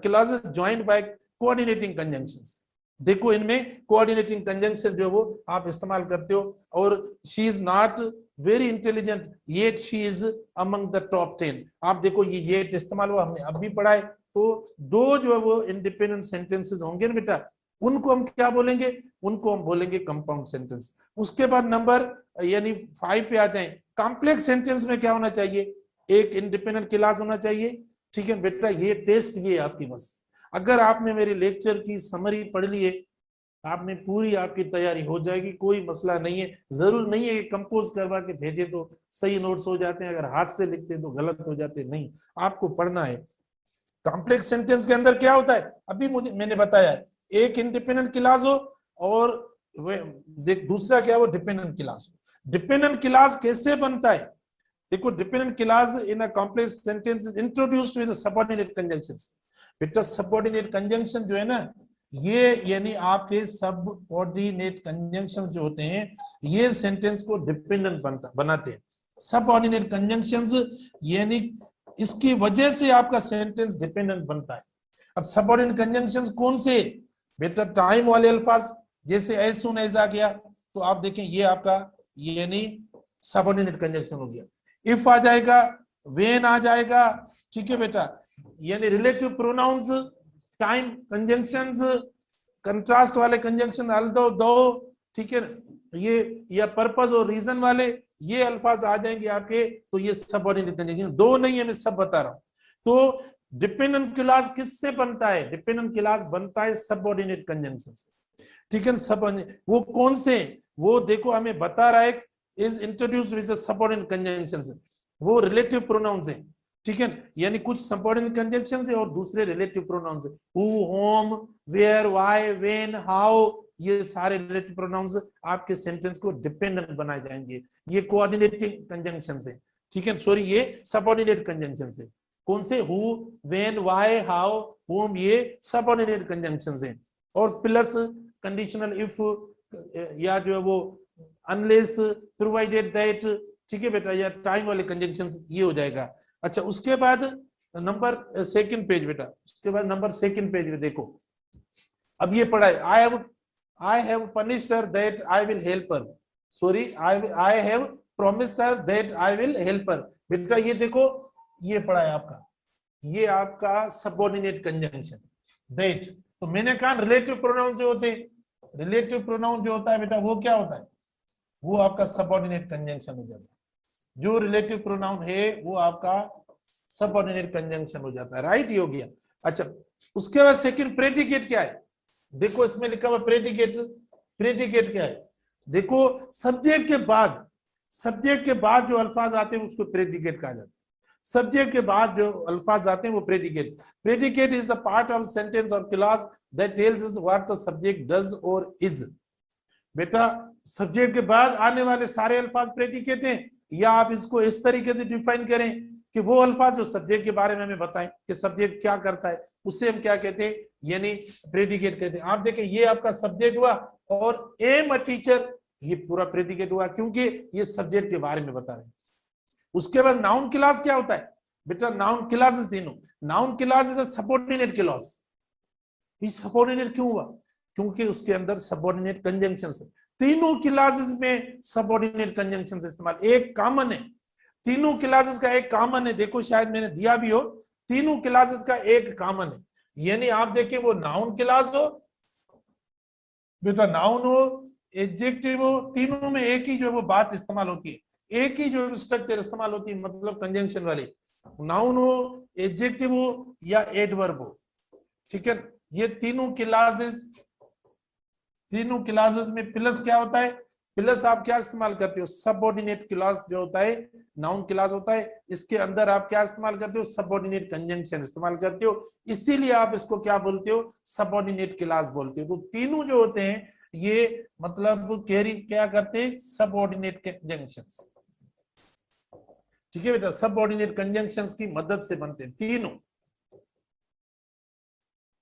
clauses joined by coordinating conjunctions. देखो इनमें कोऑर्डिनेटिंग कंजंक्शन जो वो आप इस्तेमाल करते हो, और she is not very intelligent yet she is among the top 10। आप देखो ये येट इस्तेमाल हुआ, हमने अब भी पढ़ा है। तो दो जो है वो इंडिपेंडेंट सेंटेंसेस होंगे ना बेटा, उनको हम क्या बोलेंगे, उनको हम बोलेंगे कंपाउंड सेंटेंस। उसके बाद नंबर यानी 5 पे आ जाए, कॉम्प्लेक्स सेंटेंस में क्या होना चाहिए, एक इंडिपेंडेंट क्लास होना चाहिए, ठीक है बेटा। ये टेस्ट ये आपकी बस, अगर आपने मेरे लेक्चर की समरी पढ़ ली है, आपने पूरी आपकी तैयारी हो जाएगी, कोई मसला नहीं है। जरूर नहीं है कि कंपोज करवा के भेजे तो सही नोट्स हो जाते हैं, अगर हाथ से लिखते हैं तो गलत हो जाते हैं, नहीं, आपको पढ़ना है। कॉम्प्लेक्स सेंटेंस के अंदर क्या होता है, अभी मैंने बताया है, एक इंडिपेंडेंट क्लास हो और दूसरा क्या वो डिपेंडेंट क्लास हो। डिपेंडेंट क्लास कैसे बनता है, देखो dependent class in a complex sentence is introduced with subordinate conjunctions. बेटा सबऑर्डिनेट कंजंक्शन जो है ना, ये यानी आपके सबऑर्डिनेट कंजंक्शन जो होते हैं ये सेंटेंस को डिपेंडेंट बनाते हैं। सबऑर्डिनेट कंजंक्शंस यानी इसकी वजह से आपका सेंटेंस डिपेंडेंट बनता है। अब सबऑर्डिनेट कंजंक्शंस कौन से, बेटा टाइम वाले अल्फाज, जैसे एज सून एज आ गया तो आप देखें ये आपका यानी सबऑर्डिनेट कंजंक्शन हो गया। इफ आ जाएगा, व्हेन आ जाएगा, ठीक है बेटा, यानी relative pronouns, time conjunctions, contrast वाले कंजंक्शन अल्दो दो, ठीक है, ये या पर्पस और रीजन वाले ये अल्फाज आ जाएंगे आपके, तो ये सबऑर्डिनेट कंजंक्शन। दो नहीं है, मैं सब बता रहा हूं। तो डिपेंडेंट क्लास किससे बनता है, डिपेंडेंट क्लास बनता है सबऑर्डिनेट कंजंक्शन से, ठीक है। सब वो कौन से, वो देखो हमें बता रहा है is introduced with the subordinate conjunctions, वो रिलेटिव प्रोनाउंस है, ठीक है। यानी कुछ सबऑर्डिनेट कंजंक्शंस है और दूसरे रिलेटिव प्रोनाउंस है, who, whom, where, why, when, how, ये सारे रिलेटिव प्रोनाउंस आपके सेंटेंस को डिपेंडेंट बनाए जाएंगे। ये कोऑर्डिनेटिंग कंजंक्शंस है, ठीक है, सॉरी ये सबऑर्डिनेट कंजंक्शंस है। कौन से, who, when, why, how, home, ये सबऑर्डिनेट कंजंक्शंस है। और प्लस कंडीशनल इफ या जो है वो अनलेस, प्रोवाइडेड दैट, ठीक है बेटा, या टाइम वाले कंजंक्शंस ये हो जाएगा। अच्छा उसके बाद नंबर सेकंड पेज बेटा, उसके बाद नंबर सेकंड पेज में देखो, अब ये पढ़ा है I have punished her that I will help her, sorry I have promised her that I will help her. बेटा ये देखो ये पढ़ा है आपका, ये आपका सबऑर्डिनेट कंजंक्शन दैट। तो मैंने कहा रिलेटिव प्रोनाउन जो होते हैं, रिलेटिव प्रोनाउन जो होता है बेटा वो क्या होता है, वो आपका सबऑर्डिनेट कंजंक्शन हो जाता है। जो रिलेटिव प्रोनाउन है वो आपका सबऑर्डिनेट कंजंक्शन हो जाता है, राइट, ये हो गया। अच्छा उसके बाद सेकंड प्रेडिकेट क्या है, देखो इसमें लिखा हुआ प्रेडिकेट, प्रेडिकेट क्या है, देखो सब्जेक्ट के बाद जो अल्फाज आते हैं उसको प्रेडिकेट कहा जाता है। सब्जेक्ट के बाद जो अल्फाज आते हैं वो predicate. Predicate is a part of sentence और clause that tells us what the subject does और इज। बेटा सब्जेक्ट के बाद आने वाले सारे अल्फाज प्रेडिकेट हैं, या आप इसको इस तरीके से डिफाइन करें कि वो अल्फाज जो सब्जेक्ट के बारे में हमें बताएं कि सब्जेक्ट क्या करता है, उससे हम क्या कहते हैं, यानी प्रेडिकेट कहते हैं। आप देखें ये आपका सब्जेक्ट हुआ और एम अ टीचर, ये पूरा प्रेडिकेट हुआ क्योंकि ये सब्जेक्ट के बारे में बता रहे हैं। उसके बाद नाउन क्लास क्या होता है बेटा, नाउन क्लासेस तीनों, noun class is a subordinate clause. ये सबऑर्डिनेट क्यों हुआ, क्योंकि उसके अंदर सबऑर्डिनेट कंजंक्शंस है। तीनों क्लासेस में सबऑर्डिनेट कंजंक्शंस इस्तेमाल, एक कॉमन है तीनों क्लासेस का एक कॉमन है, देखो शायद मैंने दिया भी हो, तीनों क्लासेस का एक कॉमन है, यानी आप देखें वो नाउन क्लास हो बेटा, नाउन हो, एडजेक्टिव हो, तीनों में एक ही जो वो बात इस्तेमाल होती है, एक ही जो स्ट्रक्चर इस्तेमाल होती है, मतलब कंजंक्शन वाली, नाउन हो, एडजेक्टिव हो या एडवर्ब हो, ठीक है। ये तीनों क्लासेस में प्लस क्या होता है, प्लस आप क्या इस्तेमाल करते हो, सबऑर्डिनेट क्लास जो होता है नाउन क्लास होता है, इसके अंदर आप क्या इस्तेमाल करते हो, सबऑर्डिनेट कंजंक्शन इस्तेमाल करते हो, इसीलिए आप इसको क्या बोलते हो, सबऑर्डिनेट क्लास बोलते हो। तो तीनों जो होते हैं ये मतलब कैरी क्या करते हैं, सबऑर्डिनेट कंजंक्शंस, ठीक है बेटा, सबऑर्डिनेट कंजंक्शंस की मदद से बनते हैं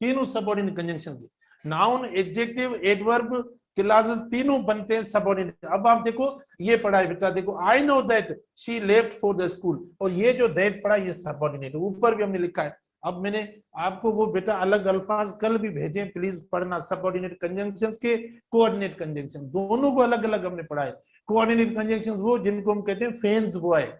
तीनों सबऑर्डिनेट कंजंक्शन की, नाउन एडजेक्टिव एडवर्ब क्लासेस तीनों बनते हैं सबऑर्डिनेट। अब आप देखो ये पढ़ा है बेटा, देखो I know that she left for the school, और ये जो दैट पढ़ा ये सबऑर्डिनेट, ऊपर भी हमने लिखा है। अब मैंने आपको वो बेटा अलग अल्फाज कल भी भेजे, प्लीज पढ़ना, सबऑर्डिनेट कंजंक्शंस के कोऑर्डिनेट कंजंक्शन दोनों को अलग अलग हमने पढ़ा है। कोऑर्डिनेट कंजंक्शंस वो जिनको हम कहते हैं फेन्स बॉय,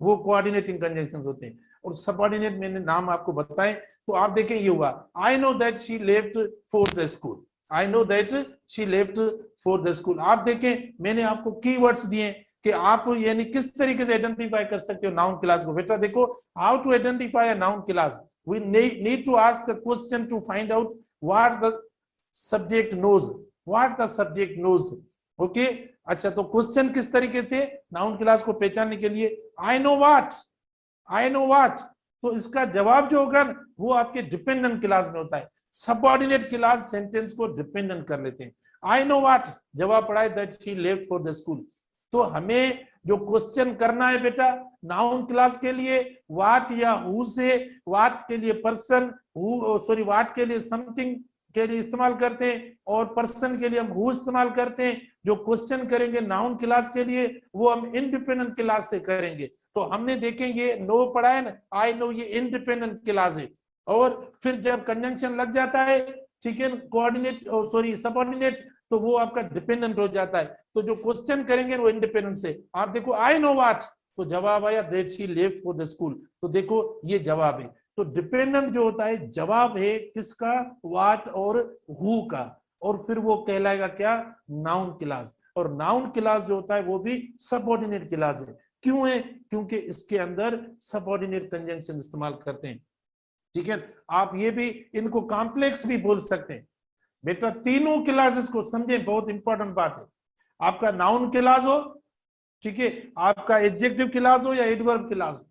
वो कोऑर्डिनेटिंग कंजंक्शंस होते हैं, और सबऑर्डिनेट मैंने नाम आपको बताए। तो आप देखें ये हुआ, I know that she left for the school, I know that she left for the school. आप देखें मैंने आपको कीवर्ड्स दिए कि आप यानी किस तरीके से आइडेंटिफाई कर सकते हो नाउन क्लास को। बेटा देखो, how to identify a noun clause, we need to ask a question to find out what the subject knows, what the subject knows, okay. अच्छा, तो क्वेश्चन किस तरीके से नाउन क्लास को पहचानने के लिए, I know what, I know what, तो इसका जवाब जो होगा वो आपके डिपेंडेंट क्लास में होता है। सबऑर्डिनेट क्लास सेंटेंस को डिपेंडेंट कर लेते हैं। आई नो व्हाट जवाब पड़ा है that she left for the school, तो हमें जो क्वेश्चन करना है बेटा नाउन क्लास के लिए, व्हाट या हु से, व्हाट के लिए पर्सन, हु सॉरी व्हाट के लिए समथिंग के लिए इस्तेमाल करते हैं, और पर्सन के लिए हम हु इस्तेमाल करते हैं। जो क्वेश्चन करेंगे नाउन क्लास के लिए वो हम इंडिपेंडेंट क्लास से करेंगे। तो हमने देखे ये नो पढ़ा है ना, आई नो, ये इंडिपेंडेंट क्लास है, और फिर जब कंजंक्शन लग जाता है, ठीक है, कोऑर्डिनेट सॉरी सबऑर्डिनेट, तो वो आपका डिपेंडेंट हो जाता है। तो जो क्वेश्चन करेंगे वो इंडिपेंडेंट से, आप देखो आई नो व्हाट, तो जवाब आया that she left for the school, तो देखो ये जवाब है। तो डिपेंडेंट जो होता है जवाब है किसका, व्हाट और हु का, और फिर वो कहलाएगा क्या, नाउन क्लास। और नाउन क्लास जो होता है वो भी सबऑर्डिनेट क्लास है। क्यों है, क्योंकि इसके अंदर सबऑर्डिनेट कंजंक्शन इस्तेमाल करते हैं, ठीक है। आप ये भी इनको कॉम्प्लेक्स भी बोल सकते हैं बेटा, तीनों क्लासेस को समझे, बहुत इंपॉर्टेंट बात है। आपका नाउन क्लास हो, ठीक है, आपका एडजेक्टिव क्लास हो या एडवर्ब क्लास हो,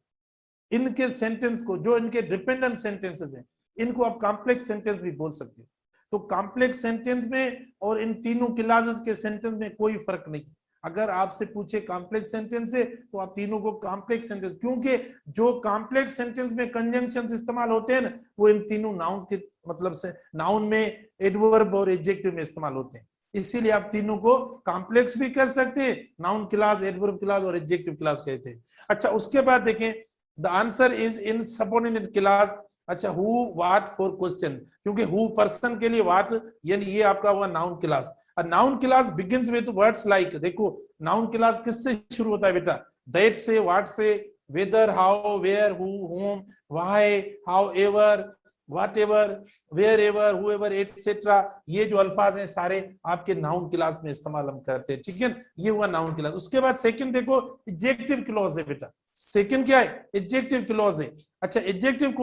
इनके सेंटेंस को, जो इनके डिपेंडेंट सेंटेंसेस हैं, इनको आप कॉम्प्लेक्स सेंटेंस भी बोल सकते हो। तो कॉम्प्लेक्स सेंटेंस में और इन तीनों क्लासेस के सेंटेंस में कोई फर्क नहीं। अगर आपसे पूछे कॉम्प्लेक्स सेंटेंस है तो आप तीनों को कॉम्प्लेक्स सेंटेंस, क्योंकि जो कॉम्प्लेक्स सेंटेंस में कंजंक्शंस इस्तेमाल होते हैं ना, वो इन तीनों नाउन के मतलब से, नाउन में, एडवर्ब और एडजेक्टिव में इस्तेमाल होते हैं। इसीलिए आप तीनों को कॉम्प्लेक्स भी कर सकते हैं, नाउन क्लास, एडवर्ब क्लास और एडजेक्टिव क्लास कहते हैं। अच्छा, उसके बाद देखें, the answer is in subordinate clause. अच्छा, हु व्हाट फॉर क्वेश्चन, क्योंकि हु पर्सन के लिए, व्हाट यानी ये आपका हुआ noun clause. Noun clause begins with words like, देखो नाउन क्लास किससे शुरू होता है बेटा, दैट से, व्हाट से, whether, how, where, who, whom, why, however, whatever, where ever, who ever, etcetera, ये जो अल्फाज हैं सारे आपके नाउन क्लास में इस्तेमाल हम करते हैं, ठीक है। ये हुआ नाउन क्लास। उसके बाद सेकंड देखो, एडजेक्टिव क्लॉज है बेटा, सेकंड क्या है, एडजेक्टिव क्लॉज है। अच्छा, एडजेक्टिव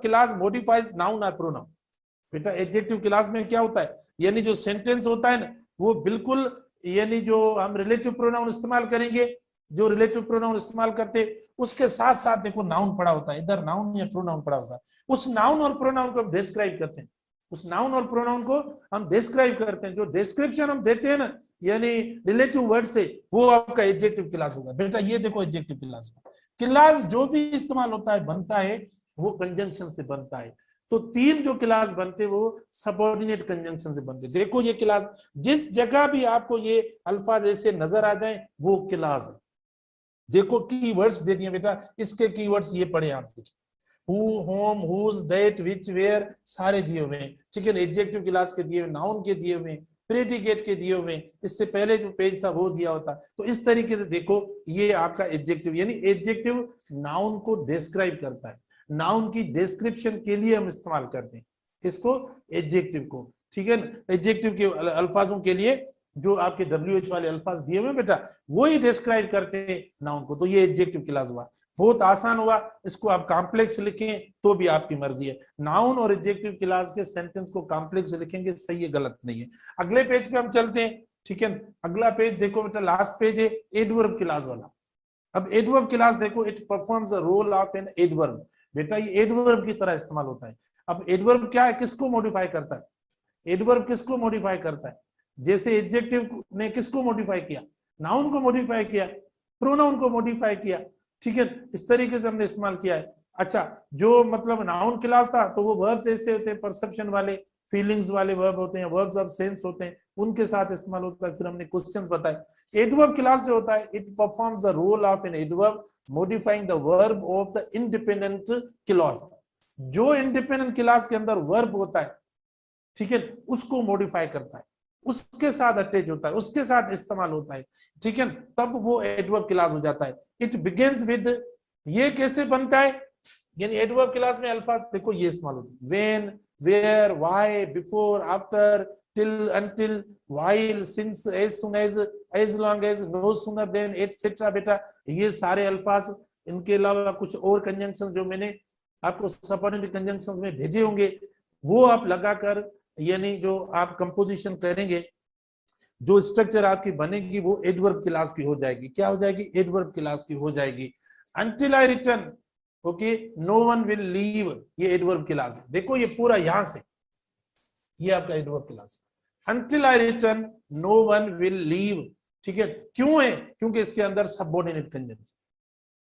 क्लास मॉडिफाइज नाउन और प्रोनाउन। बेटा एडजेक्टिव क्लास में क्या होता है, यानी जो सेंटेंस होता है ना वो बिल्कुल, यानी जो हम रिलेटिव प्रोनाउन इस्तेमाल करेंगे, जो रिलेटिव प्रोनाउन इस्तेमाल करते उसके साथ साथ देखो नाउन पड़ा होता है, इधर नाउन या प्रोनाउन पड़ा होता है, उस नाउन और प्रोनाउन को हम डिस्क्राइब करते हैं, उस नाउन और प्रोनाउन को हम डिस्क्राइब करते हैं। जो डिस्क्रिप्शन हम देते हैं ना, यानी रिलेटिव वर्ड से, वो आपका एडजेक्टिव क्लास होगा। बेटा ये देखो एडजेक्टिव क्लास, क्लास जो भी इस्तेमाल होता है, बनता है, वो कंजंक्शन से बनता है। तो तीन जो क्लास बनते वो सबऑर्डिनेट कंजंक्शन से बनते। देखो ये क्लास, जिस जगह भी आपको ये अल्फाज ऐसे नजर आ जाए वो क्लास है। देखो कीवर्ड्स दे दिए बेटा, इसके कीवर्ड्स ये पढ़े आप, who, whom, whose, that, which, where, सारे दिए हुए हैं, ठीक है। एडजेक्टिव क्लास के दिए हुए, नाउन के दिए हुए, प्रेडिकेट के दिए हुए, इससे पहले जो पेज था वो दिया होता। तो इस तरीके से देखो ये आपका एडजेक्टिव, यानी एडजेक्टिव नाउन को डिस्क्राइब करता है, नाउन की डिस्क्रिप्शन के लिए हम इस्तेमाल करते हैं इसको, एडजेक्टिव को, ठीक है ना। एडजेक्टिव के अल्फाजों के लिए जो आपके WH वाले अल्फाज दिए हुए बेटा वो ही डिस्क्राइब करते हैं नाउन को, तो ये एडजेक्टिव क्लास हुआ। बहुत आसान हुआ, इसको आप कॉम्प्लेक्स लिखें तो भी आपकी मर्जी है। नाउन और एडजेक्टिव क्लास के सेंटेंस को कॉम्प्लेक्स लिखेंगे, सही है गलत नहीं है। अगले पेज पे हम चलते हैं, ठीक है। अगला पेज देखो बेटा, लास्ट पेज है एडवर्ब क्लास वाला। अब एडवर्ब क्लास देखो, it performs the role of an adverb. बेटा ये एडवर्ब की तरह इस्तेमाल होता है। अब एडवर्ब क्या है, किसको मॉडिफाई करता है, एडवर्ब किसको मॉडिफाई करता है, जैसे एडजेक्टिव ने किसको मॉडिफाई किया, नाउन को मॉडिफाई किया, प्रोनाउन को मॉडिफाई किया, ठीक है। इस तरीके से हमने इस्तेमाल किया है। अच्छा, जो मतलब नाउन क्लास था तो वो वर्ब्स ऐसे होते हैं, परसेप्शन वाले, फीलिंग्स वाले वर्ब होते हैं, वर्ब्स ऑफ सेंस होते हैं, उनके साथ इस्तेमाल होता है। फिर हमने क्वेश्चंस बताए। एडवर्ब क्लास जो होता है, it performs the role of an adverb modifying the verb of the independent clause. जो इंडिपेंडेंट क्लास के अंदर वर्ब होता है, ठीक है, उसको मॉडिफाई करता है, उसके साथ अटैच होता है, उसके साथ इस्तेमाल होता है, ठीक है, तब वो एडवर्ब क्लास हो जाता है। इट बिगिंस विद, ये कैसे बनता है, यानी एडवर्ब क्लास में अल्फाज देखो ये इस्तेमाल होते हैं, when, where, why, before, after, till, until, while, since, as soon as long as, no sooner then, etcetera. बेटा ये सारे अल्फाज, इनके अलावा कुछ और कंजंक्शन जो मैंने आपको सबऑर्डिनेट कंजंक्शंस में भेजे होंगे वो आप लगाकर, यानी जो आप कंपोजिशन करेंगे, जो स्ट्रक्चर आपकी बनेगी वो एडवर्ब क्लास की हो जाएगी। क्या हो जाएगी, एडवर्ब क्लास की हो जाएगी। Until I return, okay, no one will leave, ये एडवर्ब क्लास है। देखो ये पूरा यहां से, ये आपका adverb clause. Until I return no one will leave, ठीक है। क्यों है, क्योंकि इसके अंदर सबऑर्डिनेट कंजंक्शन,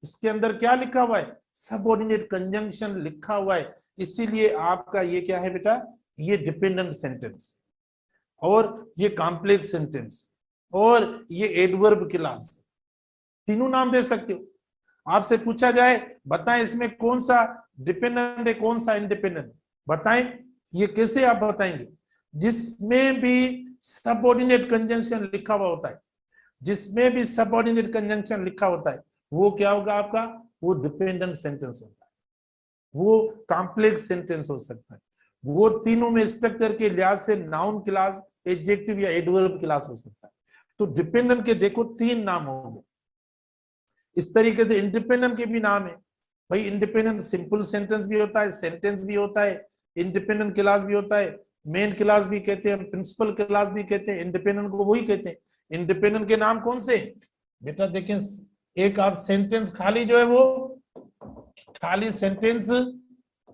इसके अंदर क्या लिखा हुआ है, सबऑर्डिनेट कंजंक्शन लिखा हुआ है। इसीलिए आपका ये क्या है बेटा, ये डिपेंडेंट सेंटेंस, और ये कॉम्प्लेक्स सेंटेंस, और ये एडवर्ब क्लास, तीनों नाम दे सकते हो। आपसे पूछा जाए बताएं इसमें कौन सा डिपेंडेंट है कौन सा इंडिपेंडेंट, बताएं, ये कैसे आप बताएंगे, जिसमें भी सबऑर्डिनेट कंजंक्शन लिखा हुआ होता है, जिसमें भी सबऑर्डिनेट कंजंक्शन लिखा होता है वो क्या होगा आपका, वो डिपेंडेंट सेंटेंस होता है, वो कॉम्प्लेक्स सेंटेंस हो सकता है, वो तीनों में स्ट्रक्चर के लिहाज से नाउन क्लास, एडजेक्टिव या एडवर्ब क्लास हो सकता है। तो डिपेंडेंट के देखो 3 नाम होंगे। इस तरीके से इंडिपेंडेंट के भी नाम है भाई, इंडिपेंडेंट सिंपल सेंटेंस भी होता है, सेंटेंस भी होता है, इंडिपेंडेंट क्लास भी होता है, मेन क्लास भी कहते हैं, प्रिंसिपल क्लास भी कहते हैं, इंडिपेंडेंट को वही कहते हैं। इंडिपेंडेंट के नाम कौन से बेटा, देखें, एक आप सेंटेंस खाली जो है वो खाली सेंटेंस,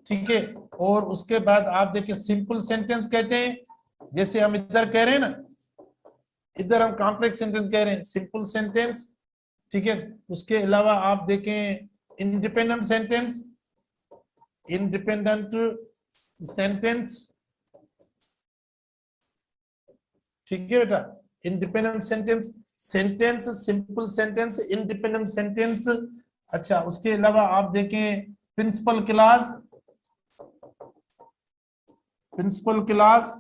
ठीक है, और उसके बाद आप देखिए सिंपल सेंटेंस कहते हैं, जैसे हम इधर कह रहे हैं ना, इधर हम कॉम्प्लेक्स सेंटेंस कह रहे हैं, सिंपल सेंटेंस, ठीक है। उसके अलावा आप देखें इंडिपेंडेंट सेंटेंस, इंडिपेंडेंट सेंटेंस, ठीक है बेटा, independent sentence, sentence, simple sentence, independent sentence. अच्छा, उसके अलावा आप देखें प्रिंसिपल क्लास, प्रिंसिपल क्लास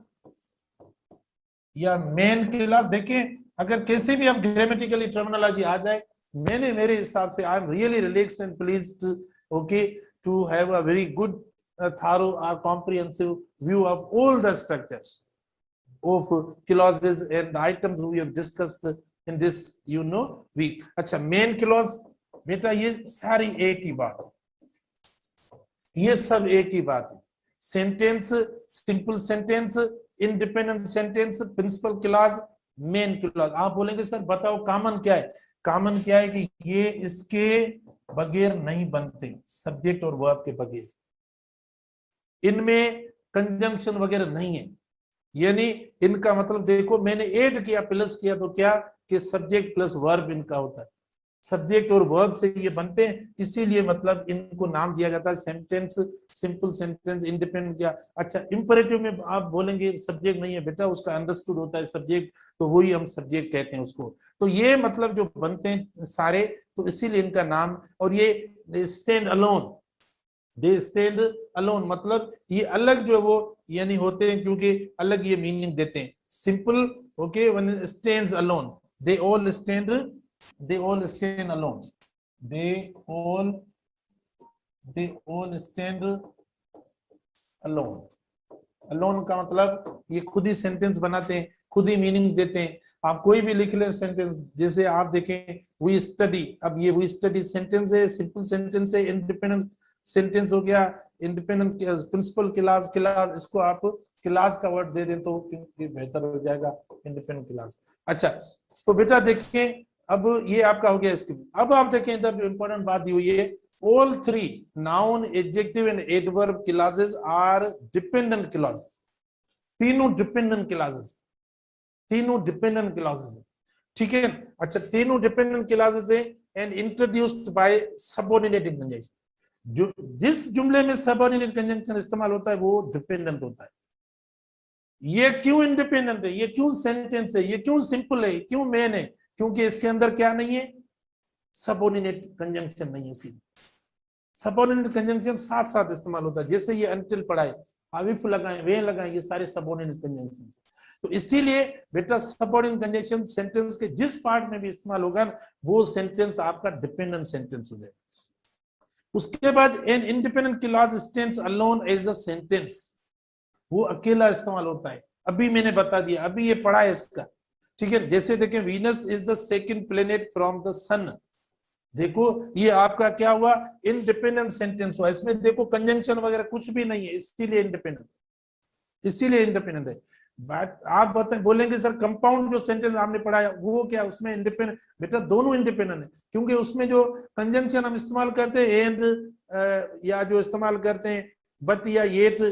या मेन क्लास। देखें अगर कैसे भी आप ग्रामेटिकली टर्मिनोलॉजी आ जाए, मैंने मेरे हिसाब से I am really relaxed and pleased, okay, to have a very good thorough or comprehensive view of all the structures of clauses and the items we have discussed in this week. अच्छा, main clause बेटा ये सारी एक ही बात है, ये सब एक ही बात है। Sentence, simple sentence, independent sentence, principal clause, main clause. आप बोलेंगे सर बताओ कॉमन क्या है, कॉमन क्या है कि ये इसके बगैर नहीं बनते, सब्जेक्ट और वर्ब के बगैर, इनमें कंजंक्शन वगैरह नहीं है। यानी इनका मतलब देखो मैंने ऐड किया, प्लस किया तो क्या कि सब्जेक्ट प्लस वर्ब इनका होता है, सब्जेक्ट और वर्ब से ये बनते हैं, इसीलिए मतलब इनको नाम दिया जाता है सेंटेंस, सिंपल सेंटेंस, इंडिपेंडेंट। क्या अच्छा, इंपरेटिव में आप बोलेंगे सब्जेक्ट नहीं है बेटा, उसका अंडरस्टूड होता है सब्जेक्ट, तो वही हम सब्जेक्ट कहते हैं उसको। तो ये मतलब जो बनते हैं सारे, तो इसीलिए इनका नाम। और ये stand alone, they stand alone, मतलब ये अलग जो है वो यानी होते हैं, क्योंकि अलग ये मीनिंग देते हैं। simple, okay, when it stands alone, they all stand alone, they all stand alone. Alone का मतलब ये खुद ही सेंटेंस बनाते हैं, खुद ही मीनिंग देते हैं। आप कोई भी लिख लें सेंटेंस, जैसे आप देखें वी स्टडी, अब ये वी स्टडी सेंटेंस है, सिंपल सेंटेंस है, इंडिपेंडेंट सेंटेंस हो गया, इंडिपेंडेंट प्रिंसिपल क्लास, इसको आप क्लास का वर्ड दे दें तो बेहतर हो जाएगा, इंडिपेंडेंट क्लास। अच्छा, तो बेटा देखिए अब ये आपका हो गया इसके। अब आप देखें इधर जो इंपॉर्टेंट बात ये हुई है, all three noun, adjective and adverb clauses are dependent clauses. तीनों dependent clauses, तीनों dependent clauses है, ठीक है। अच्छा, तीनों dependent clauses है and introduced by subordinating conjunction। जो जिस जुमले में subordinate conjunction इस्तेमाल होता है वो dependent होता है। ये क्यों इंडिपेंडेंट है, ये क्यों सेंटेंस है, ये क्यों सिंपल है, क्यों मेन है? क्योंकि इसके अंदर क्या नहीं है, सबऑर्डिनेट कंजंक्शन नहीं है। सीधे सबऑर्डिनेट कंजंक्शन साथ साथ इस्तेमाल होता है, जैसे ये अनटिल पढ़ाए, इफ लगाएं, वे लगाएं, ये सारे सबऑर्डिनेट कंजंक्शन। तो इसीलिए बेटा सबऑर्डिनेट कंजंक्शन सेंटेंस के जिस पार्ट में भी इस्तेमाल होगा वो सेंटेंस आपका डिपेंडेंट सेंटेंस हो जाएगा। उसके बाद an independent clause stands alone as a sentence, वो अकेला इस्तेमाल होता है। अभी मैंने बता दिया, अभी ये पढ़ा है इसका, ठीक है। जैसे देखें Venus is the second planet from the sun, देखो ये आपका क्या हुआ, इंडिपेंडेंट सेंटेंस हुआ। इसमें देखो कंजंक्शन वगैरह कुछ भी नहीं है, इसीलिए इंडिपेंडेंट है। बात आप बताएं, बोलेंगे सर कंपाउंड जो सेंटेंस आपने पढ़ाया वो क्या, उसमें इंडिपेंडेंट? बेटा दोनों इंडिपेंडेंट है, क्योंकि उसमें जो कंजंक्शन हम इस्तेमाल करते हैं एंड या जो इस्तेमाल करते हैं बट या येट,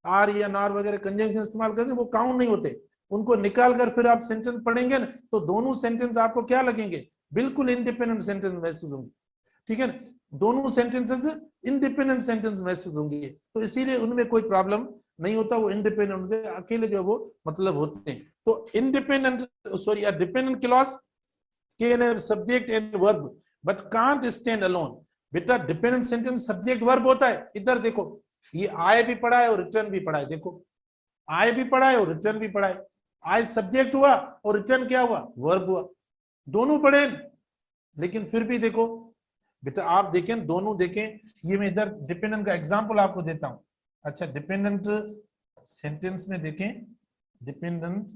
आर या नार वगैरह कंजंक्शन इस्तेमाल करते हैं, वो काउंट नहीं होते। उनको निकाल कर फिर आप सेंटेंस पढ़ेंगे ना, तो दोनों सेंटेंस आपको क्या लगेंगे, बिल्कुल इंडिपेंडेंट सेंटेंस महसूस होंगे, ठीक है। दोनों सेंटेंसेस इंडिपेंडेंट सेंटेंस महसूस होंगे, तो इसीलिए उनमें कोई प्रॉब्लम नहीं होता, वो इंडिपेंडेंट होते हैं, अकेले जो वो मतलब होते हैं। तो independent sorry dependent clause can have subject and verb but can't stand alone. बेटा डिपेंडेंट सेंटेंस सब्जेक्ट वर्ब होता है। इधर देखो, ये आए भी पढ़ा है और रिटर्न भी पढ़ा है, देखो आए भी पढ़ा है और रिटर्न भी पढ़ा है। आए सब्जेक्ट हुआ और रिटर्न क्या हुआ, वर्ब हुआ, दोनों पढ़े। लेकिन फिर भी देखो बेटा, आप देखें दोनों देखें, ये मैं इधर डिपेंडेंट का एग्जांपल आपको देता हूं। अच्छा, डिपेंडेंट सेंटेंस में देखें, डिपेंडेंट,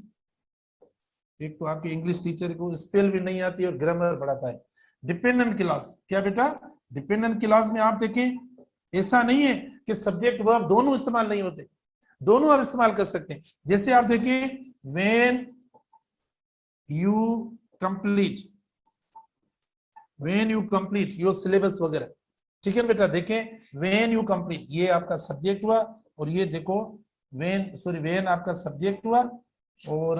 एक तो आपके इंग्लिश टीचर को स्पेल भी नहीं आती और ग्रामर पढ़ाता है। डिपेंडेंट क्लॉज क्या बेटा, डिपेंडेंट क्लॉज में आप देखें ऐसा नहीं है कि सब्जेक्ट वर्ब दोनों इस्तेमाल नहीं होते, दोनों आप इस्तेमाल कर सकते हैं। जैसे आप देखें when you complete your syllabus वगैरह, ठीक है बेटा। देखें व्हेन यू कंप्लीट, ये आपका सब्जेक्ट हुआ, और ये देखो व्हेन आपका सब्जेक्ट हुआ, और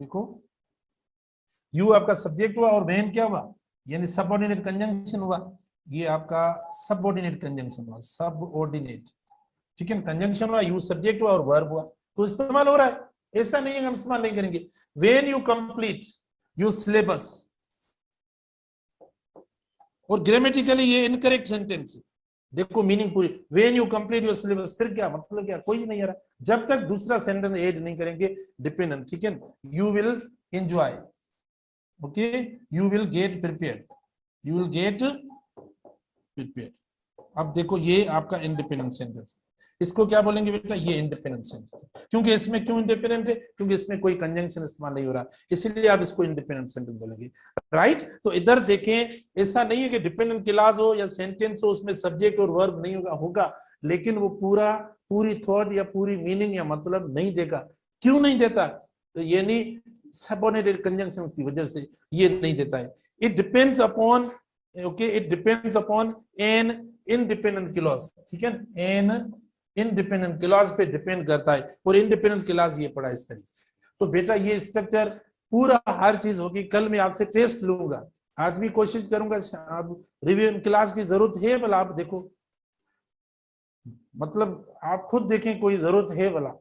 देखो यू आपका सब्जेक्ट हुआ और व्हेन क्या हुआ, यानी सबऑर्डिनेट कंजंक्शन हुआ। ये आपका सबऑर्डिनेट कंजंक्शन हुआ, सबऑर्डिनेट, ठीक है। कंजंक्शन हुआ, यू सब्जेक्ट हुआ और वर्ब हुआ, तो इस्तेमाल हो रहा है। ऐसा नहीं है हम इस्तेमाल नहीं करेंगे। When you complete your syllabus, और ग्रामेटिकली ये इनकरेक्ट सेंटेंस है, देखो मीनिंग पूरी, when you complete your syllabus, फिर क्या मतलब, क्या कोई नहीं आ रहा जब तक दूसरा सेंटेंस ऐड नहीं करेंगे डिपेंडेंट, ठीक है। You will enjoy, okay, you will get prepared, you will get prepared. अब देखो ये आपका इंडिपेंडेंट सेंटेंस, इसको क्या बोलेंगे बेटा, ये इंडिपेंडेंट सेंटेंस। क्योंकि इसमें क्यों इंडिपेंडेंट है, क्योंकि इसमें कोई कंजंक्शन इस्तेमाल नहीं हो रहा, इसलिए आप इसको इंडिपेंडेंट सेंटेंस बोलेंगे, राइट। तो इधर देखें, ऐसा नहीं है कि डिपेंडेंट क्लॉज हो या सेंटेंस हो उसमें सब्जेक्ट और वर्ब नहीं होगा, लेकिन वो पूरी थॉट या पूरी मीनिंग या मतलब नहीं देगा। क्यों नहीं देता, तो ये नहीं सबऑर्डिनेट कंजंक्शन की वजह से ये नहीं देता है। It depends upon, okay, it depends upon N independent clause, ठीक है, एन इंडिपेंडेंट क्लॉज पे डिपेंड करता है, और इंडिपेंडेंट क्लॉज ये पढ़ा इस तरीके से। तो बेटा ये स्ट्रक्चर पूरा हर चीज होगी। कल मैं आपसे टेस्ट लूंगा, आज भी कोशिश करूंगा, आप रिव्यू क्लास की जरूरत है भला, आप देखो, मतलब आप खुद देखें कोई जरूरत है भला।